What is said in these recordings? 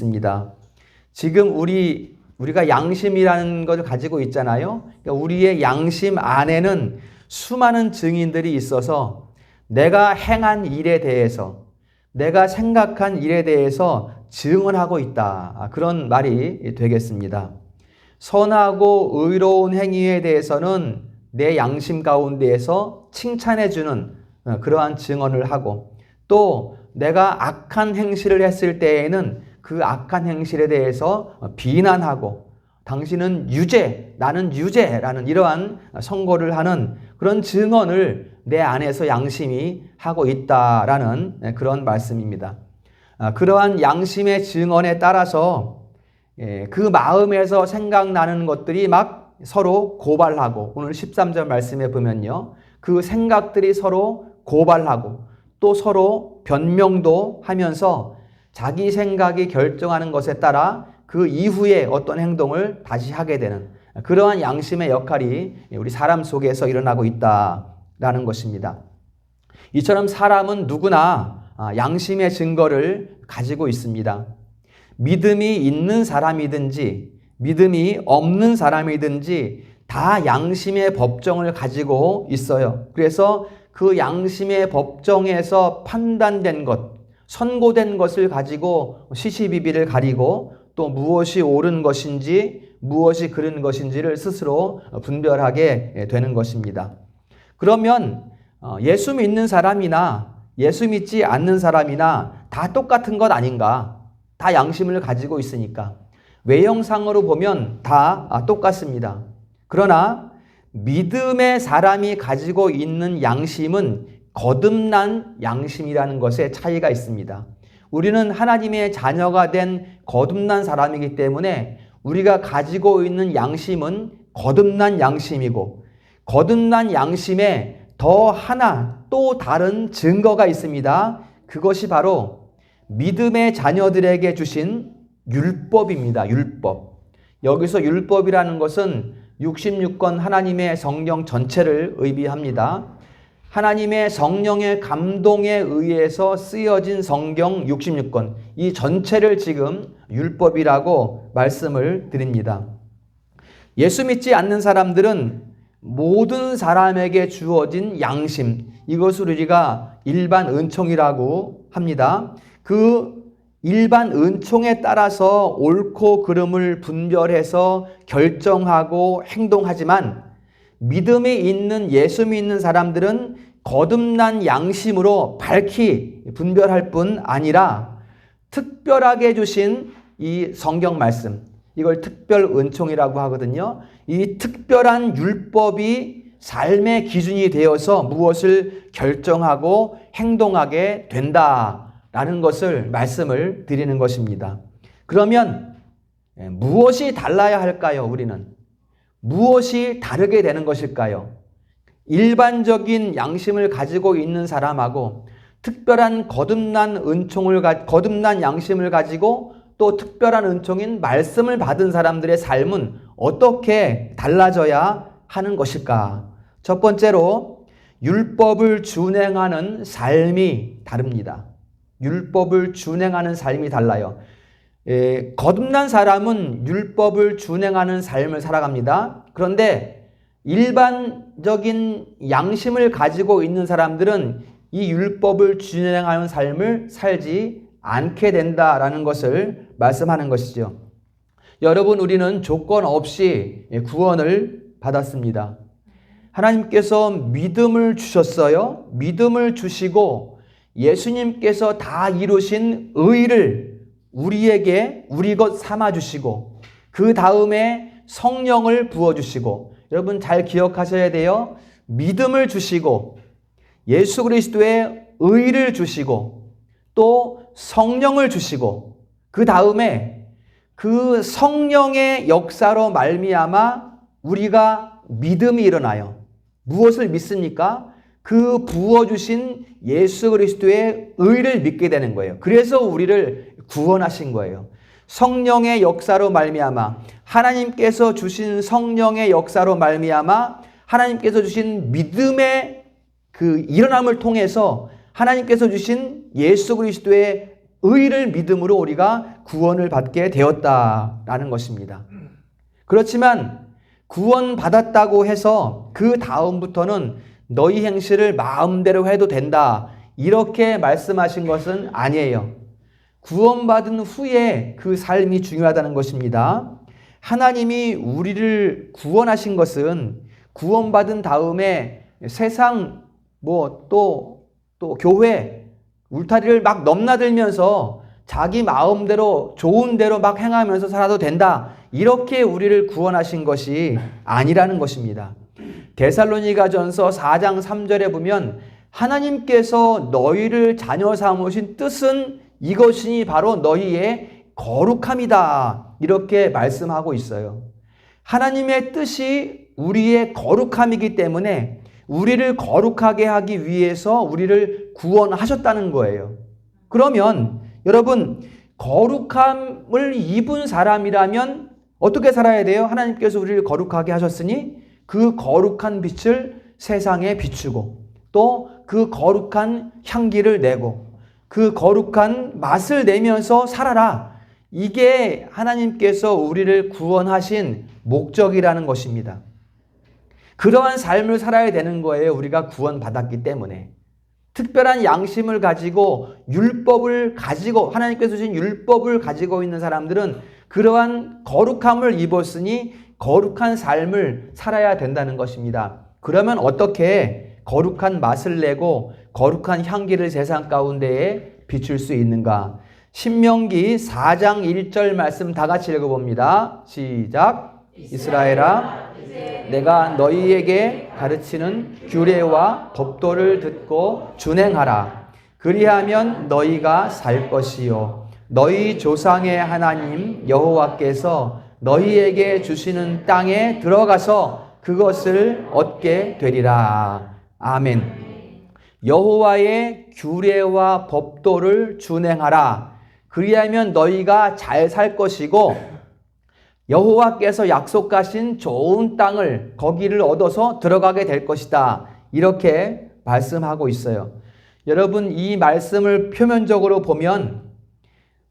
있습니다. 지금 우리가 양심이라는 것을 가지고 있잖아요. 그러니까 우리의 양심 안에는 수많은 증인들이 있어서 내가 행한 일에 대해서, 내가 생각한 일에 대해서 증언하고 있다. 그런 말이 되겠습니다. 선하고 의로운 행위에 대해서는 내 양심 가운데에서 칭찬해주는 그러한 증언을 하고, 또 내가 악한 행실을 했을 때에는 그 악한 행실에 대해서 비난하고, 당신은 유죄, 나는 유죄라는 이러한 선고를 하는 그런 증언을 내 안에서 양심이 하고 있다라는 그런 말씀입니다. 그러한 양심의 증언에 따라서 그 마음에서 생각나는 것들이 막 서로 고발하고, 오늘 13절 말씀에 보면요, 그 생각들이 서로 고발하고 또 서로 변명도 하면서 자기 생각이 결정하는 것에 따라 그 이후에 어떤 행동을 다시 하게 되는 그러한 양심의 역할이 우리 사람 속에서 일어나고 있다라는 것입니다. 이처럼 사람은 누구나 양심의 증거를 가지고 있습니다. 믿음이 있는 사람이든지 믿음이 없는 사람이든지 다 양심의 법정을 가지고 있어요. 그래서 그 양심의 법정에서 판단된 것, 선고된 것을 가지고 시시비비를 가리고 또 무엇이 옳은 것인지 무엇이 그른 것인지를 스스로 분별하게 되는 것입니다. 그러면 예수 믿는 사람이나 예수 믿지 않는 사람이나 다 똑같은 것 아닌가? 다 양심을 가지고 있으니까. 외형상으로 보면 다 똑같습니다. 그러나 믿음의 사람이 가지고 있는 양심은 거듭난 양심이라는 것에 차이가 있습니다. 우리는 하나님의 자녀가 된 거듭난 사람이기 때문에 우리가 가지고 있는 양심은 거듭난 양심이고, 거듭난 양심에 더 하나 또 다른 증거가 있습니다. 그것이 바로 믿음의 자녀들에게 주신 율법입니다. 율법. 여기서 율법이라는 것은 66권 하나님의 성령 전체를 의미합니다. 하나님의 성령의 감동에 의해서 쓰여진 성경 66권, 이 전체를 지금 율법이라고 말씀을 드립니다. 예수 믿지 않는 사람들은 모든 사람에게 주어진 양심, 이것을 우리가 일반 은총이라고 합니다. 그 일반 은총에 따라서 옳고 그름을 분별해서 결정하고 행동하지만, 믿음이 있는 예수 믿는 사람들은 거듭난 양심으로 밝히 분별할 뿐 아니라 특별하게 주신 이 성경 말씀, 이걸 특별 은총이라고 하거든요. 이 특별한 율법이 삶의 기준이 되어서 무엇을 결정하고 행동하게 된다라는 것을 말씀을 드리는 것입니다. 그러면 무엇이 달라야 할까요? 우리는 무엇이 다르게 되는 것일까요? 일반적인 양심을 가지고 있는 사람하고 특별한 거듭난 양심을 가지고 또 특별한 은총인 말씀을 받은 사람들의 삶은 어떻게 달라져야 하는 것일까? 첫 번째로 율법을 준행하는 삶이 다릅니다. 율법을 준행하는 삶이 달라요. 거듭난 사람은 율법을 준행하는 삶을 살아갑니다. 그런데 일반적인 양심을 가지고 있는 사람들은 이 율법을 준행하는 삶을 살지 않게 된다라는 것을 말씀하는 것이죠. 여러분, 우리는 조건 없이 구원을 받았습니다. 하나님께서 믿음을 주셨어요. 믿음을 주시고 예수님께서 다 이루신 의를 우리에게 우리 것 삼아주시고, 그 다음에 성령을 부어주시고, 여러분 잘 기억하셔야 돼요. 믿음을 주시고 예수 그리스도의 의를 주시고 또 성령을 주시고, 그 다음에 그 성령의 역사로 말미암아 우리가 믿음이 일어나요. 무엇을 믿습니까? 그 부어주신 예수 그리스도의 의를 믿게 되는 거예요. 그래서 우리를 구원하신 거예요. 성령의 역사로 말미암아, 하나님께서 주신 성령의 역사로 말미암아 하나님께서 주신 믿음의 그 일어남을 통해서 하나님께서 주신 예수 그리스도의 의를 믿음으로 우리가 구원을 받게 되었다라는 것입니다. 그렇지만 구원받았다고 해서 그 다음부터는 너희 행실을 마음대로 해도 된다, 이렇게 말씀하신 것은 아니에요. 구원받은 후에 그 삶이 중요하다는 것입니다. 하나님이 우리를 구원하신 것은 구원받은 다음에 세상 또 교회 울타리를 막 넘나들면서 자기 마음대로 좋은 대로 막 행하면서 살아도 된다, 이렇게 우리를 구원하신 것이 아니라는 것입니다. 데살로니가전서 4장 3절에 보면 하나님께서 너희를 자녀 삼으신 뜻은 이것이니 바로 너희의 거룩함이다, 이렇게 말씀하고 있어요. 하나님의 뜻이 우리의 거룩함이기 때문에 우리를 거룩하게 하기 위해서 우리를 구원하셨다는 거예요. 그러면 여러분, 거룩함을 입은 사람이라면 어떻게 살아야 돼요? 하나님께서 우리를 거룩하게 하셨으니 그 거룩한 빛을 세상에 비추고 또 그 거룩한 향기를 내고 그 거룩한 맛을 내면서 살아라. 이게 하나님께서 우리를 구원하신 목적이라는 것입니다. 그러한 삶을 살아야 되는 거예요. 우리가 구원받았기 때문에. 특별한 양심을 가지고 율법을 가지고 하나님께서 주신 율법을 가지고 있는 사람들은 그러한 거룩함을 입었으니 거룩한 삶을 살아야 된다는 것입니다. 그러면 어떻게 거룩한 맛을 내고 거룩한 향기를 세상 가운데에 비출 수 있는가? 신명기 4장 1절 말씀 다 같이 읽어봅니다. 시작. 이스라엘아, 내가 너희에게 가르치는 규례와 법도를 듣고 준행하라. 그리하면 너희가 살 것이요 너희 조상의 하나님 여호와께서 너희에게 주시는 땅에 들어가서 그것을 얻게 되리라. 아멘. 여호와의 규례와 법도를 준행하라. 그리하면 너희가 잘 살 것이고 여호와께서 약속하신 좋은 땅을 거기를 얻어서 들어가게 될 것이다. 이렇게 말씀하고 있어요. 여러분, 이 말씀을 표면적으로 보면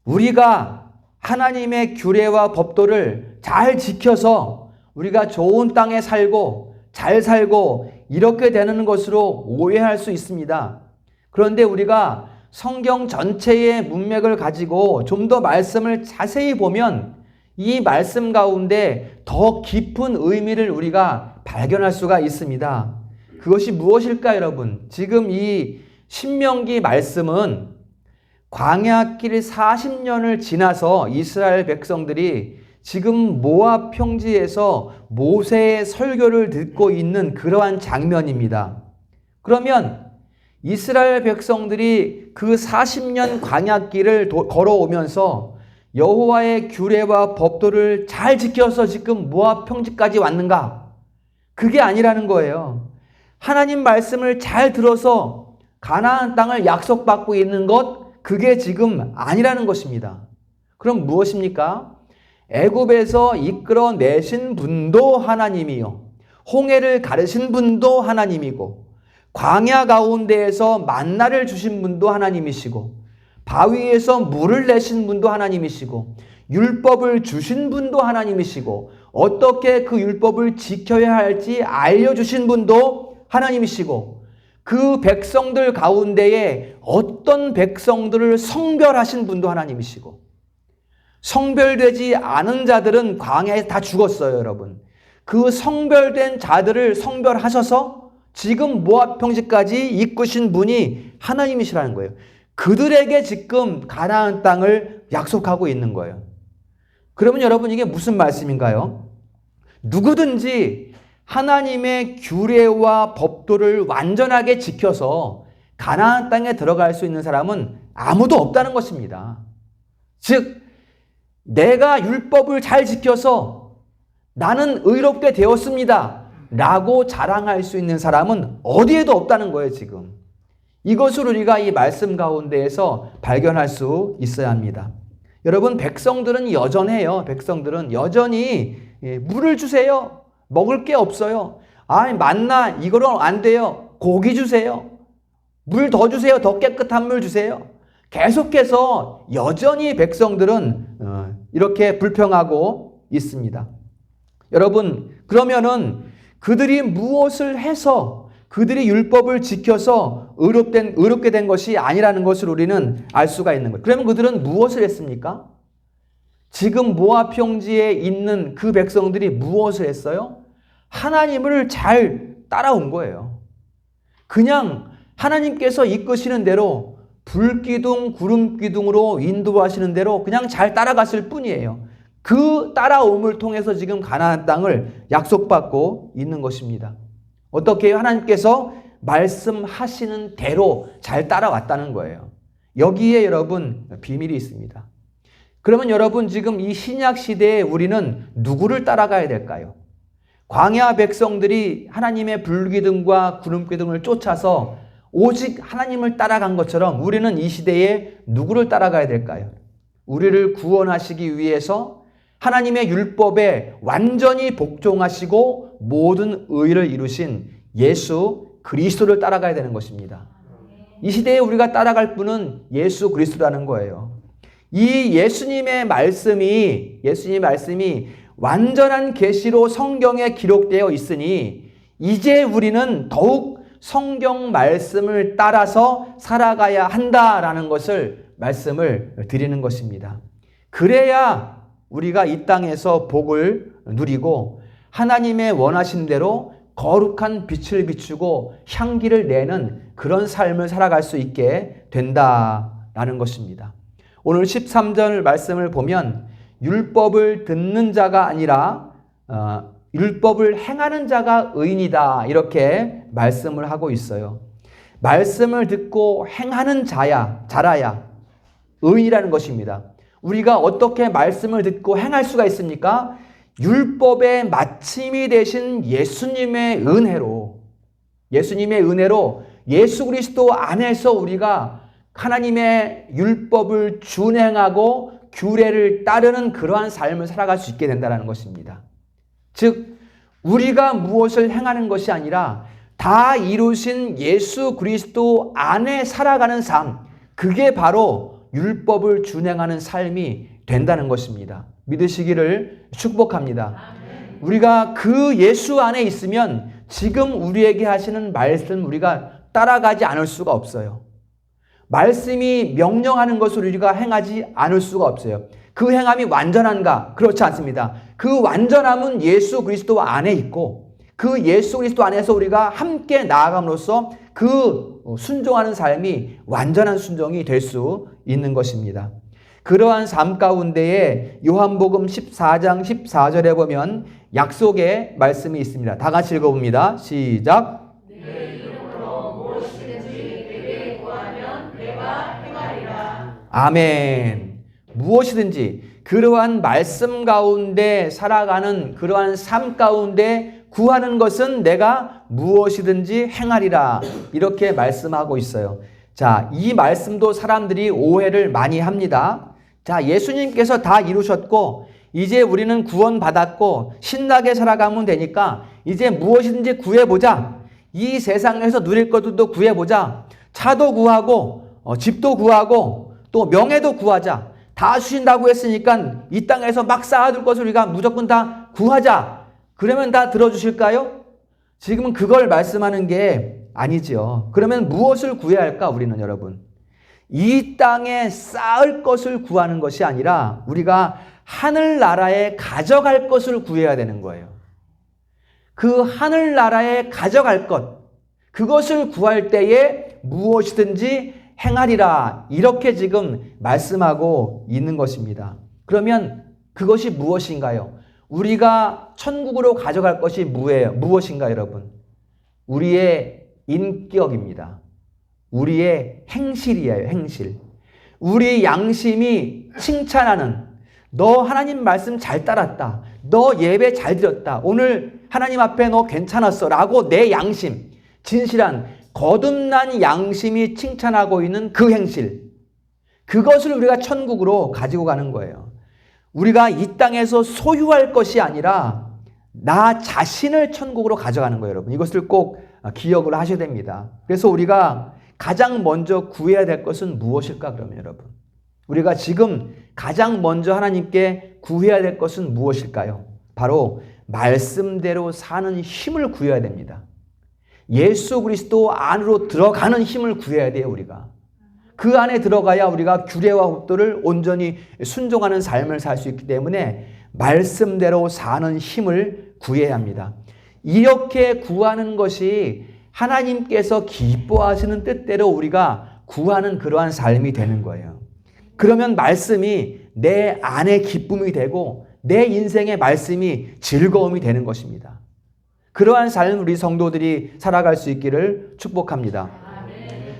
우리가 하나님의 규례와 법도를 잘 지켜서 우리가 좋은 땅에 살고 잘 살고 이렇게 되는 것으로 오해할 수 있습니다. 그런데 우리가 성경 전체의 문맥을 가지고 좀 더 말씀을 자세히 보면 이 말씀 가운데 더 깊은 의미를 우리가 발견할 수가 있습니다. 그것이 무엇일까, 여러분? 지금 이 신명기 말씀은 광야길 40년을 지나서 이스라엘 백성들이 지금 모압 평지에서 모세의 설교를 듣고 있는 그러한 장면입니다. 그러면 이스라엘 백성들이 그 40년 광야길을 걸어오면서 여호와의 규례와 법도를 잘 지켜서 지금 모압 평지까지 왔는가? 그게 아니라는 거예요. 하나님 말씀을 잘 들어서 가나안 땅을 약속받고 있는 것, 그게 지금 아니라는 것입니다. 그럼 무엇입니까? 애굽에서 이끌어내신 분도 하나님이요, 홍해를 가르신 분도 하나님이고, 광야 가운데에서 만나를 주신 분도 하나님이시고, 바위에서 물을 내신 분도 하나님이시고, 율법을 주신 분도 하나님이시고, 어떻게 그 율법을 지켜야 할지 알려주신 분도 하나님이시고, 그 백성들 가운데에 어떤 백성들을 성별하신 분도 하나님이시고, 성별되지 않은 자들은 광야에 다 죽었어요, 여러분. 그 성별된 자들을 성별하셔서 지금 모압 평지까지 이끄신 분이 하나님이시라는 거예요. 그들에게 지금 가나안 땅을 약속하고 있는 거예요. 그러면 여러분, 이게 무슨 말씀인가요? 누구든지 하나님의 규례와 법도를 완전하게 지켜서 가나안 땅에 들어갈 수 있는 사람은 아무도 없다는 것입니다. 즉, 내가 율법을 잘 지켜서 나는 의롭게 되었습니다 라고 자랑할 수 있는 사람은 어디에도 없다는 거예요, 지금. 이것을 우리가 이 말씀 가운데에서 발견할 수 있어야 합니다. 여러분, 백성들은 여전해요. 백성들은 여전히 물을 주세요. 먹을 게 없어요. 만나 이거는 안 돼요. 고기 주세요. 물 더 주세요. 더 깨끗한 물 주세요. 계속해서 여전히 백성들은 이렇게 불평하고 있습니다. 여러분, 그러면은 그들이 무엇을 해서 그들이 율법을 지켜서 의롭게 된 것이 아니라는 것을 우리는 알 수가 있는 거예요. 그러면 그들은 무엇을 했습니까? 지금 모압 평지에 있는 그 백성들이 무엇을 했어요? 하나님을 잘 따라온 거예요. 그냥 하나님께서 이끄시는 대로 불기둥, 구름기둥으로 인도하시는 대로 그냥 잘 따라갔을 뿐이에요. 그 따라옴을 통해서 지금 가나안 땅을 약속받고 있는 것입니다. 어떻게 해요? 하나님께서 말씀하시는 대로 잘 따라왔다는 거예요. 여기에 여러분 비밀이 있습니다. 그러면 여러분 지금 이 신약 시대에 우리는 누구를 따라가야 될까요? 광야 백성들이 하나님의 불기둥과 구름기둥을 쫓아서 오직 하나님을 따라간 것처럼 우리는 이 시대에 누구를 따라가야 될까요? 우리를 구원하시기 위해서 하나님의 율법에 완전히 복종하시고 모든 의를 이루신 예수 그리스도를 따라가야 되는 것입니다. 이 시대에 우리가 따라갈 분은 예수 그리스도라는 거예요. 이 예수님의 말씀이 완전한 계시로 성경에 기록되어 있으니 이제 우리는 더욱 성경 말씀을 따라서 살아가야 한다라는 것을 말씀을 드리는 것입니다. 그래야 우리가 이 땅에서 복을 누리고 하나님의 원하신 대로 거룩한 빛을 비추고 향기를 내는 그런 삶을 살아갈 수 있게 된다라는 것입니다. 오늘 13절 말씀을 보면 율법을 듣는 자가 아니라 율법을 행하는 자가 의인이다 이렇게 말씀을 하고 있어요. 말씀을 듣고 행하는 자라야 의인이라는 것입니다. 우리가 어떻게 말씀을 듣고 행할 수가 있습니까? 율법의 마침이 되신 예수님의 은혜로 예수 그리스도 안에서 우리가 하나님의 율법을 준행하고 규례를 따르는 그러한 삶을 살아갈 수 있게 된다는 것입니다. 즉 우리가 무엇을 행하는 것이 아니라 다 이루신 예수 그리스도 안에 살아가는 삶, 그게 바로 율법을 준행하는 삶이 된다는 것입니다. 믿으시기를 축복합니다. 우리가 그 예수 안에 있으면 지금 우리에게 하시는 말씀 우리가 따라가지 않을 수가 없어요. 말씀이 명령하는 것을 우리가 행하지 않을 수가 없어요. 그 행함이 완전한가? 그렇지 않습니다. 그 완전함은 예수 그리스도 안에 있고 그 예수 그리스도 안에서 우리가 함께 나아감으로써 그 순종하는 삶이 완전한 순종이 될 수 있는 것입니다. 그러한 삶 가운데에 요한복음 14장 14절에 보면 약속의 말씀이 있습니다. 다 같이 읽어봅니다. 시작. 내 이름으로 무엇이든지 내게 구하면 내가 행하리라. 아멘. 무엇이든지 그러한 말씀 가운데 살아가는 그러한 삶 가운데 구하는 것은 내가 무엇이든지 행하리라. 이렇게 말씀하고 있어요. 자, 이 말씀도 사람들이 오해를 많이 합니다. 자, 예수님께서 다 이루셨고 이제 우리는 구원받았고 신나게 살아가면 되니까 이제 무엇이든지 구해보자. 이 세상에서 누릴 것들도 구해보자. 차도 구하고 집도 구하고 또 명예도 구하자. 다 주신다고 했으니까 이 땅에서 막 쌓아둘 것을 우리가 무조건 다 구하자. 그러면 다 들어주실까요? 지금은 그걸 말씀하는 게 아니지요. 그러면 무엇을 구해야 할까 우리는 여러분? 이 땅에 쌓을 것을 구하는 것이 아니라 우리가 하늘나라에 가져갈 것을 구해야 되는 거예요. 그 하늘나라에 가져갈 것, 그것을 구할 때에 무엇이든지 행하리라. 이렇게 지금 말씀하고 있는 것입니다. 그러면 그것이 무엇인가요? 우리가 천국으로 가져갈 것이 무엇인가 여러분? 우리의 인격입니다. 우리의 행실이에요. 행실. 우리 양심이 칭찬하는 너 하나님 말씀 잘 따랐다. 너 예배 잘 드렸다. 오늘 하나님 앞에 너 괜찮았어 라고 내 양심, 진실한 거듭난 양심이 칭찬하고 있는 그 행실, 그것을 우리가 천국으로 가지고 가는 거예요. 우리가 이 땅에서 소유할 것이 아니라 나 자신을 천국으로 가져가는 거예요. 여러분 이것을 꼭 기억을 하셔야 됩니다. 그래서 우리가 가장 먼저 구해야 될 것은 무엇일까? 그러면 여러분 우리가 지금 가장 먼저 하나님께 구해야 될 것은 무엇일까요? 바로 말씀대로 사는 힘을 구해야 됩니다. 예수 그리스도 안으로 들어가는 힘을 구해야 돼요, 우리가. 그 안에 들어가야 우리가 규례와 법도를 온전히 순종하는 삶을 살 수 있기 때문에 말씀대로 사는 힘을 구해야 합니다. 이렇게 구하는 것이 하나님께서 기뻐하시는 뜻대로 우리가 구하는 그러한 삶이 되는 거예요. 그러면 말씀이 내 안에 기쁨이 되고 내 인생의 말씀이 즐거움이 되는 것입니다. 그러한 삶 우리 성도들이 살아갈 수 있기를 축복합니다.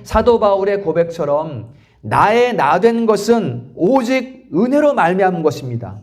사도 바울의 고백처럼 나의 나 된 것은 오직 은혜로 말미암은 것입니다.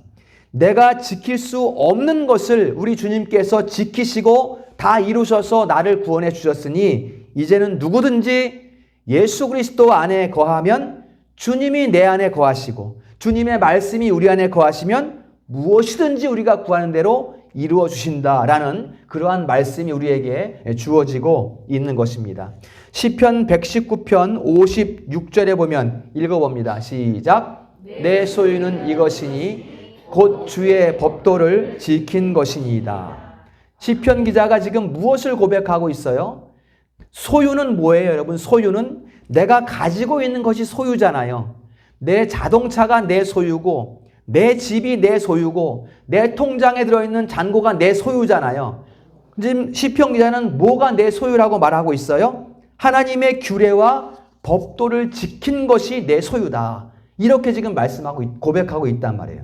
내가 지킬 수 없는 것을 우리 주님께서 지키시고 다 이루셔서 나를 구원해 주셨으니 이제는 누구든지 예수 그리스도 안에 거하면 주님이 내 안에 거하시고 주님의 말씀이 우리 안에 거하시면 무엇이든지 우리가 구하는 대로 이루어 주신다라는 그러한 말씀이 우리에게 주어지고 있는 것입니다. 시편 119편 56절에 보면 읽어봅니다. 시작. 내 소유는 이것이니 곧 주의 법도를 지킨 것이니이다. 시편 기자가 지금 무엇을 고백하고 있어요? 소유는 뭐예요, 여러분? 소유는 내가 가지고 있는 것이 소유잖아요. 내 자동차가 내 소유고 내 집이 내 소유고 내 통장에 들어있는 잔고가 내 소유잖아요. 지금 시편 기자는 뭐가 내 소유라고 말하고 있어요? 하나님의 규례와 법도를 지킨 것이 내 소유다. 이렇게 지금 말씀하고 고백하고 있단 말이에요.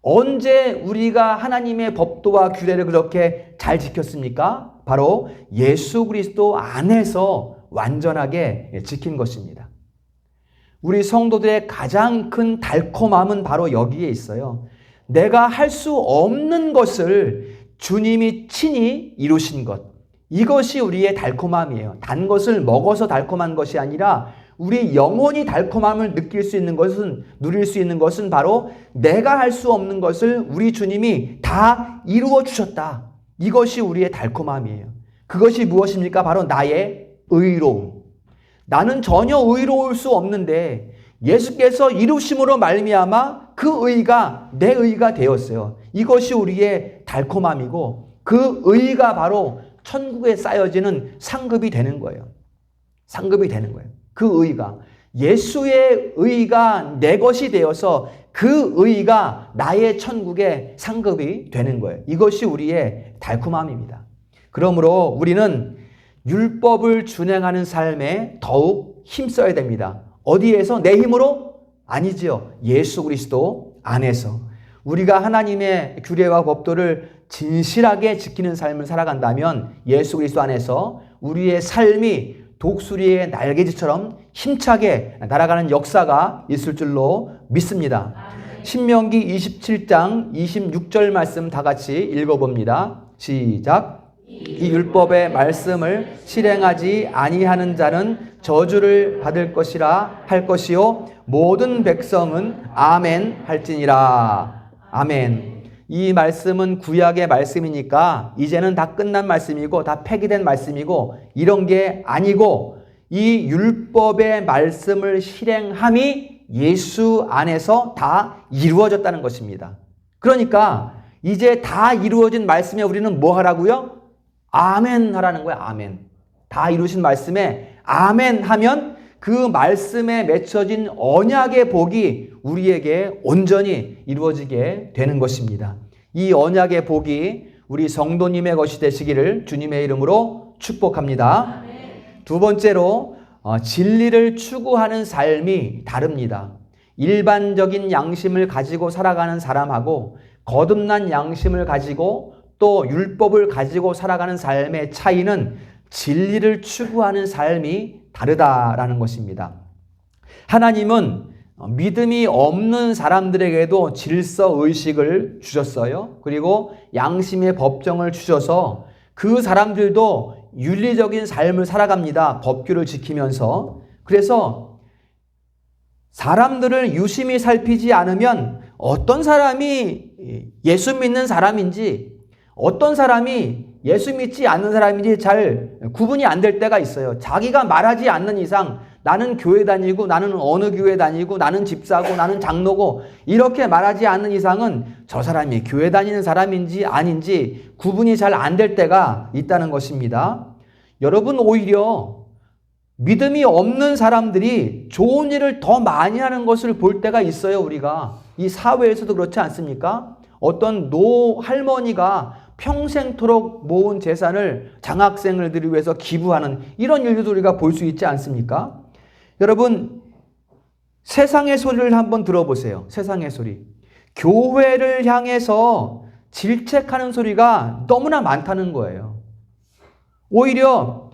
언제 우리가 하나님의 법도와 규례를 그렇게 잘 지켰습니까? 바로 예수 그리스도 안에서 완전하게 지킨 것입니다. 우리 성도들의 가장 큰 달콤함은 바로 여기에 있어요. 내가 할 수 없는 것을 주님이 친히 이루신 것. 이것이 우리의 달콤함이에요. 단 것을 먹어서 달콤한 것이 아니라 우리 영혼이 달콤함을 느낄 수 있는 것은, 누릴 수 있는 것은 바로 내가 할 수 없는 것을 우리 주님이 다 이루어 주셨다. 이것이 우리의 달콤함이에요. 그것이 무엇입니까? 바로 나의 의로움. 나는 전혀 의로울 수 없는데 예수께서 이루심으로 말미암아 그 의가 내 의가 되었어요. 이것이 우리의 달콤함이고 그 의가 바로 천국에 쌓여지는 상급이 되는 거예요. 상급이 되는 거예요. 그 의가 예수의 의가 내 것이 되어서 그 의가 나의 천국의 상급이 되는 거예요. 이것이 우리의 달콤함입니다. 그러므로 우리는 율법을 준행하는 삶에 더욱 힘써야 됩니다. 어디에서? 내 힘으로? 아니지요. 예수 그리스도 안에서. 우리가 하나님의 규례와 법도를 진실하게 지키는 삶을 살아간다면 예수 그리스도 안에서 우리의 삶이 독수리의 날개짓처럼 힘차게 날아가는 역사가 있을 줄로 믿습니다. 신명기 27장 26절 말씀 다 같이 읽어봅니다. 시작. 이 율법의 말씀을 실행하지 아니하는 자는 저주를 받을 것이라 할 것이요 모든 백성은 아멘 할지니라. 아멘. 이 말씀은 구약의 말씀이니까 이제는 다 끝난 말씀이고 다 폐기된 말씀이고 이런 게 아니고 이 율법의 말씀을 실행함이 예수 안에서 다 이루어졌다는 것입니다. 그러니까 이제 다 이루어진 말씀에 우리는 뭐 하라고요? 아멘 하라는 거예요. 아멘. 다 이루신 말씀에 아멘 하면 그 말씀에 맺혀진 언약의 복이 우리에게 온전히 이루어지게 되는 것입니다. 이 언약의 복이 우리 성도님의 것이 되시기를 주님의 이름으로 축복합니다. 두 번째로 진리를 추구하는 삶이 다릅니다. 일반적인 양심을 가지고 살아가는 사람하고 거듭난 양심을 가지고 또 율법을 가지고 살아가는 삶의 차이는 진리를 추구하는 삶이 다르다라는 것입니다. 하나님은 믿음이 없는 사람들에게도 질서의식을 주셨어요. 그리고 양심의 법정을 주셔서 그 사람들도 윤리적인 삶을 살아갑니다. 법규를 지키면서. 그래서 사람들을 유심히 살피지 않으면 어떤 사람이 예수 믿는 사람인지 어떤 사람이 예수 믿지 않는 사람인지 잘 구분이 안 될 때가 있어요. 자기가 말하지 않는 이상 나는 교회 다니고 나는 어느 교회 다니고 나는 집사고 나는 장로고 이렇게 말하지 않는 이상은 저 사람이 교회 다니는 사람인지 아닌지 구분이 잘 안 될 때가 있다는 것입니다. 여러분, 오히려 믿음이 없는 사람들이 좋은 일을 더 많이 하는 것을 볼 때가 있어요. 우리가 이 사회에서도 그렇지 않습니까? 어떤 할머니가 평생토록 모은 재산을 장학생들을 위해서 기부하는 이런 일도 우리가 볼 수 있지 않습니까? 여러분, 세상의 소리를 한번 들어보세요. 세상의 소리. 교회를 향해서 질책하는 소리가 너무나 많다는 거예요. 오히려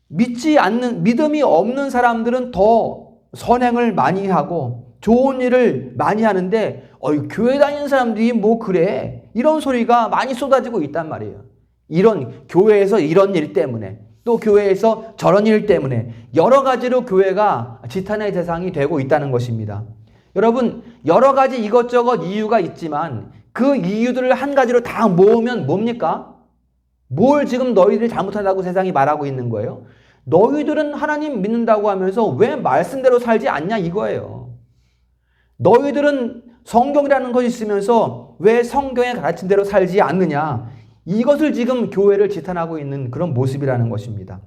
믿음이 없는 사람들은 더 선행을 많이 하고 좋은 일을 많이 하는데 교회 다니는 사람들이 뭐 그래? 이런 소리가 많이 쏟아지고 있단 말이에요. 이런 교회에서 이런 일 때문에 또 교회에서 저런 일 때문에 여러 가지로 교회가 지탄의 대상이 되고 있다는 것입니다. 여러분, 여러 가지 이것저것 이유가 있지만 그 이유들을 한 가지로 다 모으면 뭡니까? 뭘 지금 너희들이 잘못한다고 세상이 말하고 있는 거예요? 너희들은 하나님 믿는다고 하면서 왜 말씀대로 살지 않냐 이거예요. 너희들은 성경이라는 것이 있으면서 왜 성경에 가르친 대로 살지 않느냐. 이것을 지금 교회를 지탄하고 있는 그런 모습이라는 것입니다.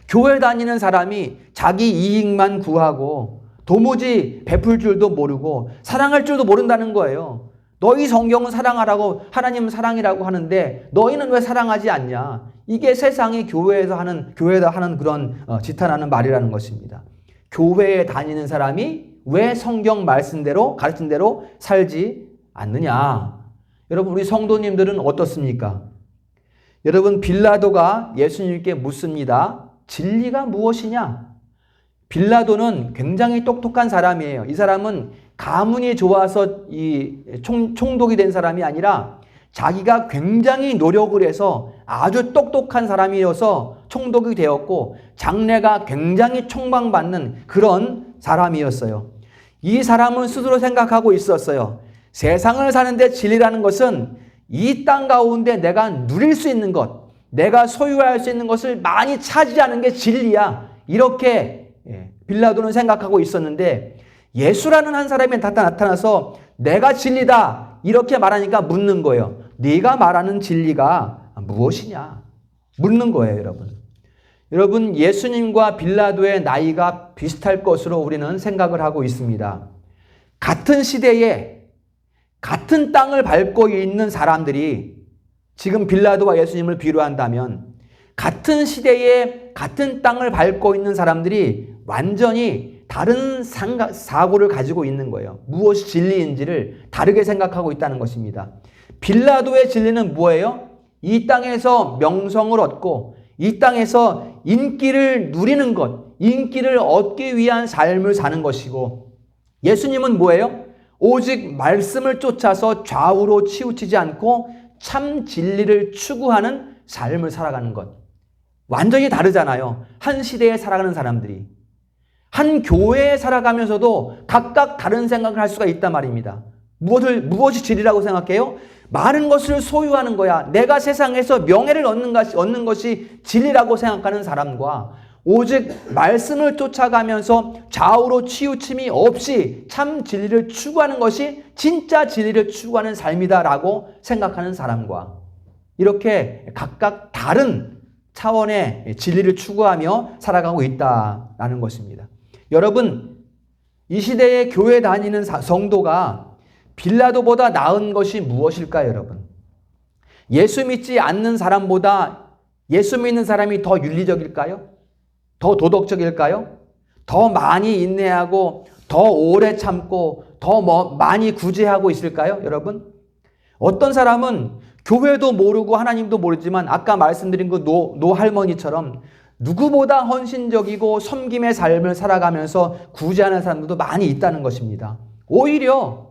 교회 다니는 사람이 자기 이익만 구하고 도무지 베풀 줄도 모르고 사랑할 줄도 모른다는 거예요. 너희 성경은 사랑하라고 하나님은 사랑이라고 하는데 너희는 왜 사랑하지 않냐. 이게 세상이 교회에다 하는 그런 지탄하는 말이라는 것입니다. 교회에 다니는 사람이 왜 성경 말씀대로 가르친 대로 살지 않느냐. 여러분, 우리 성도님들은 어떻습니까? 여러분, 빌라도가 예수님께 묻습니다. 진리가 무엇이냐? 빌라도는 굉장히 똑똑한 사람이에요. 이 사람은 가문이 좋아서 총독이 된 사람이 아니라 자기가 굉장히 노력을 해서 아주 똑똑한 사람이어서 총독이 되었고 장래가 굉장히 촉망받는 그런 사람이었어요. 이 사람은 스스로 생각하고 있었어요. 세상을 사는데 진리라는 것은 이 땅 가운데 내가 누릴 수 있는 것, 내가 소유할 수 있는 것을 많이 차지하는 게 진리야. 이렇게 빌라도는 생각하고 있었는데 예수라는 한 사람이 나타나서 내가 진리다 이렇게 말하니까 묻는 거예요. 네가 말하는 진리가 무엇이냐? 묻는 거예요, 여러분. 여러분, 예수님과 빌라도의 나이가 비슷할 것으로 우리는 생각을 하고 있습니다. 같은 시대에 같은 땅을 밟고 있는 사람들이 지금 빌라도와 예수님을 비유한다면 같은 시대에 같은 땅을 밟고 있는 사람들이 완전히 다른 사고를 가지고 있는 거예요. 무엇이 진리인지를 다르게 생각하고 있다는 것입니다. 빌라도의 진리는 뭐예요? 이 땅에서 명성을 얻고 이 땅에서 인기를 누리는 것, 인기를 얻기 위한 삶을 사는 것이고 예수님은 뭐예요? 오직 말씀을 쫓아서 좌우로 치우치지 않고 참 진리를 추구하는 삶을 살아가는 것. 완전히 다르잖아요. 한 시대에 살아가는 사람들이. 한 교회에 살아가면서도 각각 다른 생각을 할 수가 있단 말입니다. 무엇이 진리라고 생각해요? 많은 것을 소유하는 거야. 내가 세상에서 명예를 얻는 것이 진리라고 생각하는 사람과 오직 말씀을 쫓아가면서 좌우로 치우침이 없이 참 진리를 추구하는 것이 진짜 진리를 추구하는 삶이다라고 생각하는 사람과 이렇게 각각 다른 차원의 진리를 추구하며 살아가고 있다라는 것입니다. 여러분, 이 시대에 교회 다니는 성도가 빌라도보다 나은 것이 무엇일까요, 여러분? 예수 믿지 않는 사람보다 예수 믿는 사람이 더 윤리적일까요? 더 도덕적일까요? 더 많이 인내하고 더 오래 참고 더 많이 구제하고 있을까요, 여러분? 어떤 사람은 교회도 모르고 하나님도 모르지만 아까 말씀드린 그 노 할머니처럼 누구보다 헌신적이고 섬김의 삶을 살아가면서 구제하는 사람들도 많이 있다는 것입니다. 오히려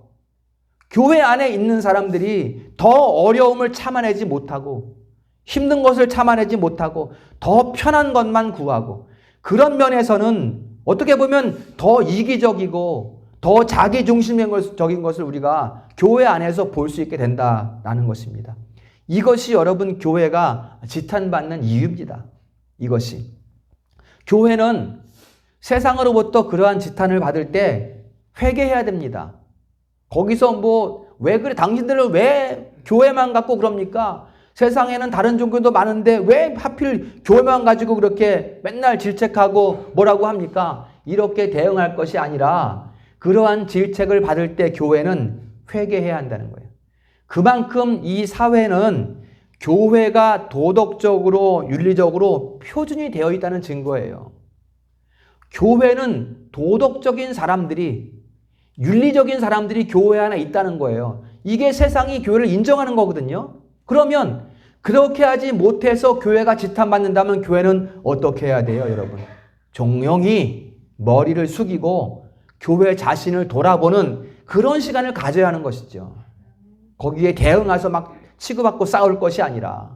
교회 안에 있는 사람들이 더 어려움을 참아내지 못하고 힘든 것을 참아내지 못하고 더 편한 것만 구하고 그런 면에서는 어떻게 보면 더 이기적이고 더 자기중심적인 것을 우리가 교회 안에서 볼 수 있게 된다는 것입니다. 이것이 여러분 교회가 지탄받는 이유입니다. 이것이. 교회는 세상으로부터 그러한 지탄을 받을 때 회개해야 됩니다. 거기서 왜 그래? 당신들은 왜 교회만 갖고 그럽니까? 세상에는 다른 종교도 많은데 왜 하필 교회만 가지고 그렇게 맨날 질책하고 뭐라고 합니까? 이렇게 대응할 것이 아니라 그러한 질책을 받을 때 교회는 회개해야 한다는 거예요. 그만큼 이 사회는 교회가 도덕적으로 윤리적으로 표준이 되어 있다는 증거예요. 교회는 도덕적인 사람들이, 윤리적인 사람들이 교회 안에 있다는 거예요. 이게 세상이 교회를 인정하는 거거든요. 그러면 그렇게 하지 못해서 교회가 지탄받는다면 교회는 어떻게 해야 돼요, 여러분? 종용히 머리를 숙이고 교회 자신을 돌아보는 그런 시간을 가져야 하는 것이죠. 거기에 대응해서 막 치고받고 싸울 것이 아니라,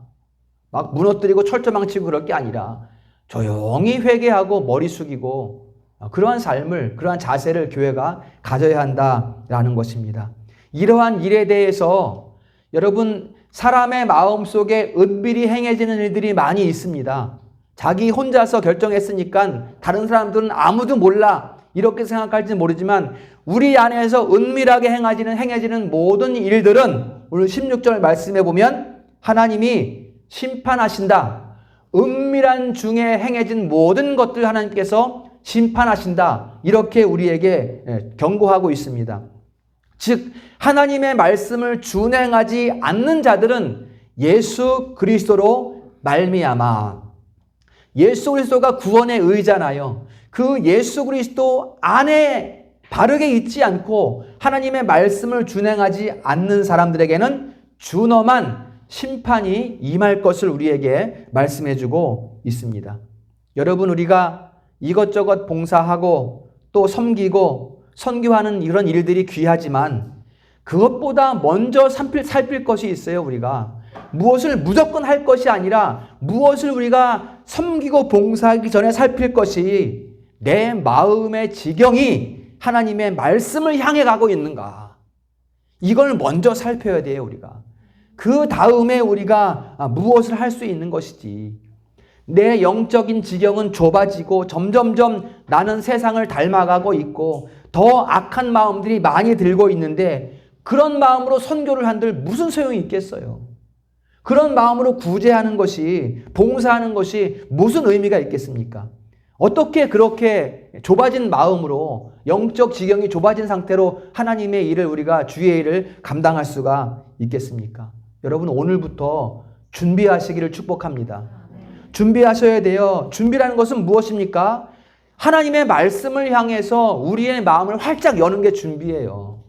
막 무너뜨리고 철조망치고 그럴 게 아니라 조용히 회개하고 머리 숙이고 그러한 삶을, 그러한 자세를 교회가 가져야 한다라는 것입니다. 이러한 일에 대해서 여러분, 사람의 마음속에 은밀히 행해지는 일들이 많이 있습니다. 자기 혼자서 결정했으니까 다른 사람들은 아무도 몰라 이렇게 생각할지 모르지만 우리 안에서 은밀하게 행해지는 모든 일들은 오늘 16절 말씀에 보면 하나님이 심판하신다. 은밀한 중에 행해진 모든 것들 하나님께서 심판하신다. 이렇게 우리에게 경고하고 있습니다. 즉 하나님의 말씀을 준행하지 않는 자들은 예수 그리스도로 말미암아, 예수 그리스도가 구원의 의잖아요. 그 예수 그리스도 안에 바르게 있지 않고 하나님의 말씀을 준행하지 않는 사람들에게는 준엄한 심판이 임할 것을 우리에게 말씀해주고 있습니다. 여러분, 우리가 이것저것 봉사하고 또 섬기고 선교하는 이런 일들이 귀하지만 그것보다 먼저 살필 것이 있어요. 우리가 무엇을 무조건 할 것이 아니라 무엇을 우리가 섬기고 봉사하기 전에 살필 것이 내 마음의 지경이 하나님의 말씀을 향해 가고 있는가, 이걸 먼저 살펴야 돼요. 우리가 그 다음에 우리가 무엇을 할 수 있는 것이지. 내 영적인 지경은 좁아지고 점점점 나는 세상을 닮아가고 있고 더 악한 마음들이 많이 들고 있는데 그런 마음으로 선교를 한들 무슨 소용이 있겠어요? 그런 마음으로 구제하는 것이, 봉사하는 것이 무슨 의미가 있겠습니까? 어떻게 그렇게 좁아진 마음으로, 영적 지경이 좁아진 상태로 하나님의 일을, 우리가 주의 일을 감당할 수가 있겠습니까? 여러분, 오늘부터 준비하시기를 축복합니다. 준비하셔야 돼요. 준비라는 것은 무엇입니까? 하나님의 말씀을 향해서 우리의 마음을 활짝 여는 게 준비예요.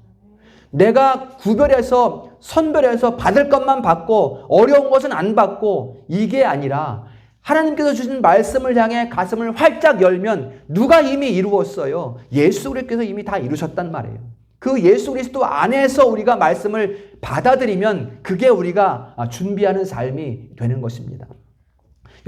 내가 구별해서 선별해서 받을 것만 받고 어려운 것은 안 받고, 이게 아니라 하나님께서 주신 말씀을 향해 가슴을 활짝 열면 누가 이미 이루었어요? 예수 그리스도께서 이미 다 이루셨단 말이에요. 그 예수 그리스도 안에서 우리가 말씀을 받아들이면 그게 우리가 준비하는 삶이 되는 것입니다.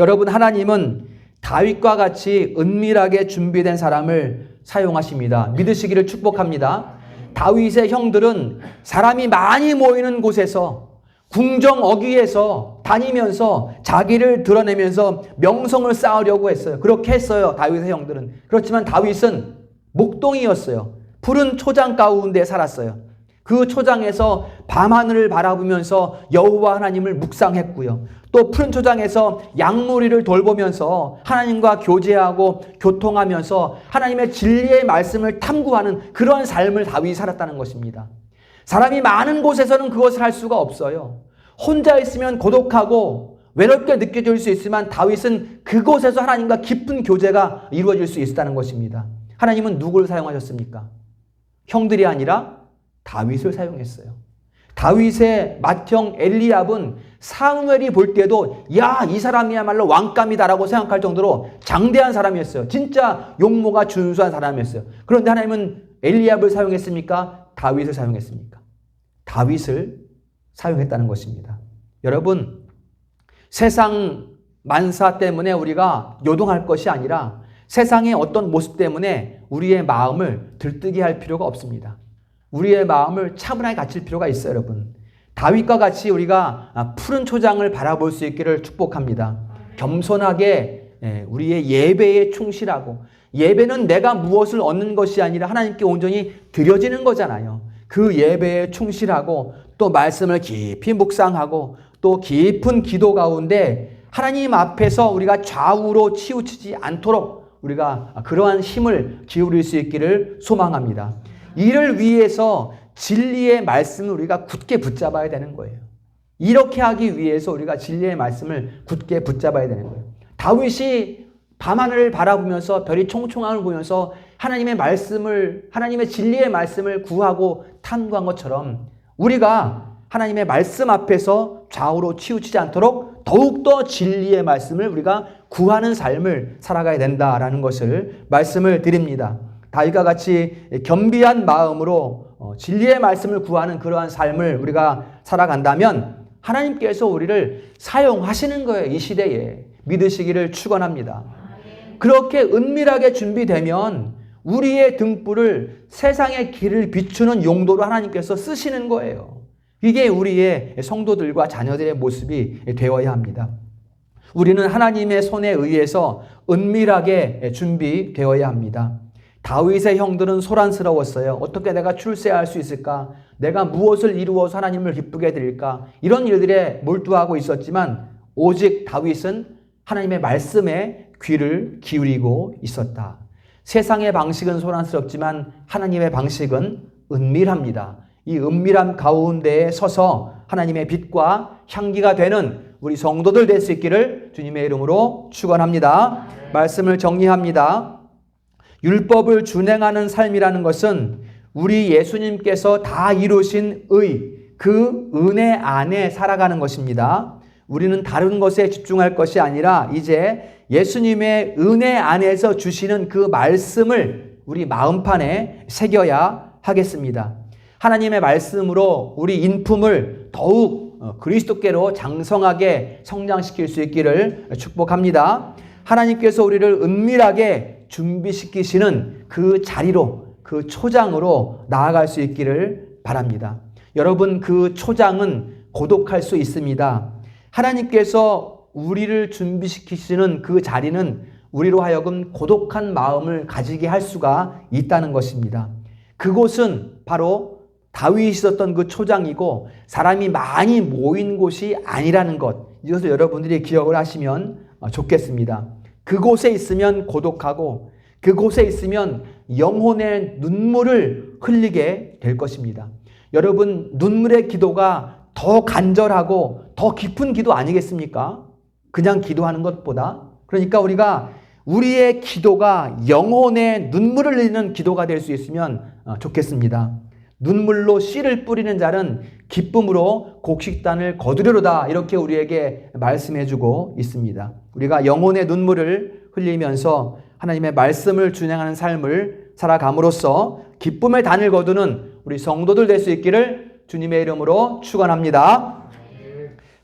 여러분, 하나님은 다윗과 같이 은밀하게 준비된 사람을 사용하십니다. 믿으시기를 축복합니다. 다윗의 형들은 사람이 많이 모이는 곳에서 궁정 어귀에서 다니면서 자기를 드러내면서 명성을 쌓으려고 했어요. 그렇게 했어요, 다윗의 형들은. 그렇지만 다윗은 목동이었어요. 푸른 초장 가운데 살았어요. 그 초장에서 밤하늘을 바라보면서 여호와 하나님을 묵상했고요. 또 푸른 초장에서 양무리를 돌보면서 하나님과 교제하고 교통하면서 하나님의 진리의 말씀을 탐구하는 그런 삶을 다윗이 살았다는 것입니다. 사람이 많은 곳에서는 그것을 할 수가 없어요. 혼자 있으면 고독하고 외롭게 느껴질 수 있지만 다윗은 그곳에서 하나님과 깊은 교제가 이루어질 수 있었다는 것입니다. 하나님은 누구를 사용하셨습니까? 형들이 아니라 다윗을 사용했어요. 다윗의 맏형 엘리압은 사무엘이 볼 때도 야, 이 사람이야말로 왕감이다라고 생각할 정도로 장대한 사람이었어요. 진짜 용모가 준수한 사람이었어요. 그런데 하나님은 엘리압을 사용했습니까? 다윗을 사용했습니까? 다윗을 사용했다는 것입니다. 여러분, 세상 만사 때문에 우리가 요동할 것이 아니라 세상의 어떤 모습 때문에 우리의 마음을 들뜨게 할 필요가 없습니다. 우리의 마음을 차분하게 갖출 필요가 있어요, 여러분. 다윗과 같이 우리가 푸른 초장을 바라볼 수 있기를 축복합니다. 겸손하게 우리의 예배에 충실하고 예배는 내가 무엇을 얻는 것이 아니라 하나님께 온전히 드려지는 거잖아요. 그 예배에 충실하고 또 말씀을 깊이 묵상하고 또 깊은 기도 가운데 하나님 앞에서 우리가 좌우로 치우치지 않도록 우리가 그러한 힘을 기울일 수 있기를 소망합니다. 이를 위해서 진리의 말씀을 우리가 굳게 붙잡아야 되는 거예요. 이렇게 하기 위해서 우리가 진리의 말씀을 굳게 붙잡아야 되는 거예요. 다윗이 밤하늘을 바라보면서 별이 총총함을 보면서 하나님의 말씀을, 하나님의 진리의 말씀을 구하고 탐구한 것처럼 우리가 하나님의 말씀 앞에서 좌우로 치우치지 않도록 더욱더 진리의 말씀을 우리가 구하는 삶을 살아가야 된다라는 것을 말씀을 드립니다. 다윗과 같이 겸비한 마음으로 진리의 말씀을 구하는 그러한 삶을 우리가 살아간다면 하나님께서 우리를 사용하시는 거예요. 이 시대에 믿으시기를 축원합니다. 그렇게 은밀하게 준비되면 우리의 등불을 세상의 길을 비추는 용도로 하나님께서 쓰시는 거예요. 이게 우리의 성도들과 자녀들의 모습이 되어야 합니다. 우리는 하나님의 손에 의해서 은밀하게 준비되어야 합니다. 다윗의 형들은 소란스러웠어요. 어떻게 내가 출세할 수 있을까? 내가 무엇을 이루어서 하나님을 기쁘게 드릴까? 이런 일들에 몰두하고 있었지만 오직 다윗은 하나님의 말씀에 귀를 기울이고 있었다. 세상의 방식은 소란스럽지만 하나님의 방식은 은밀합니다. 이 은밀함 가운데에 서서 하나님의 빛과 향기가 되는 우리 성도들 될 수 있기를 주님의 이름으로 축원합니다. 말씀을 정리합니다. 율법을 준행하는 삶이라는 것은 우리 예수님께서 다 이루신 그 은혜 안에 살아가는 것입니다. 우리는 다른 것에 집중할 것이 아니라 이제 예수님의 은혜 안에서 주시는 그 말씀을 우리 마음판에 새겨야 하겠습니다. 하나님의 말씀으로 우리 인품을 더욱 그리스도께로 장성하게 성장시킬 수 있기를 축복합니다. 하나님께서 우리를 은밀하게 준비시키시는 그 자리로, 그 초장으로 나아갈 수 있기를 바랍니다. 여러분, 그 초장은 고독할 수 있습니다. 하나님께서 우리를 준비시키시는 그 자리는 우리로 하여금 고독한 마음을 가지게 할 수가 있다는 것입니다. 그곳은 바로 다윗이 있었던 그 초장이고 사람이 많이 모인 곳이 아니라는 것, 이것을 여러분들이 기억을 하시면 좋겠습니다. 그곳에 있으면 고독하고 그곳에 있으면 영혼의 눈물을 흘리게 될 것입니다. 여러분, 눈물의 기도가 더 간절하고 더 깊은 기도 아니겠습니까? 그냥 기도하는 것보다. 그러니까 우리가 우리의 기도가 영혼의 눈물을 흘리는 기도가 될 수 있으면 좋겠습니다. 눈물로 씨를 뿌리는 자는 기쁨으로 곡식단을 거두려로다, 이렇게 우리에게 말씀해주고 있습니다. 우리가 영혼의 눈물을 흘리면서 하나님의 말씀을 준행하는 삶을 살아감으로써 기쁨의 단을 거두는 우리 성도들 될 수 있기를 주님의 이름으로 축원합니다.